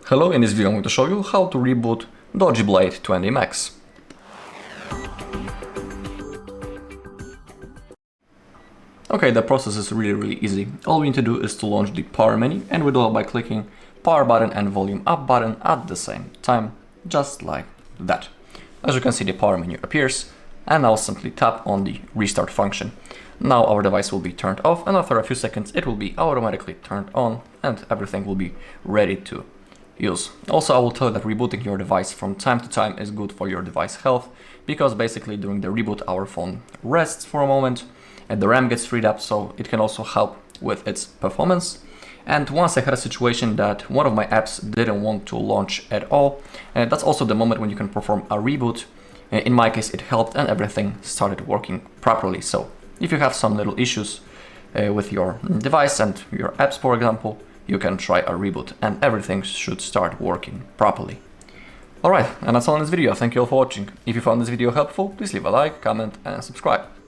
Hello, in this video I'm going to show you how to reboot DOOGEE Blade 20 Max. Okay, the process is really easy. All we need to do is to launch the power menu, and we do it by clicking power button and volume up button at the same time, just like that. As you can see, the power menu appears, and I'll simply tap on the restart function. Now our device will be turned off, and after a few seconds it will be automatically turned on and everything will be ready to use. Also, I will tell you that rebooting your device from time to time is good for your device health, because basically during the reboot our phone rests for a moment and the RAM gets freed up, so it can also help with its performance. And once I had a situation that one of my apps didn't want to launch at all, and that's also the moment when you can perform a reboot. In my case it helped and everything started working properly. So if you have some little issues with your device and your apps, for example, you can try a reboot and everything should start working properly. Alright, and that's all in this video. Thank you all for watching. If you found this video helpful, please leave a like, comment and subscribe.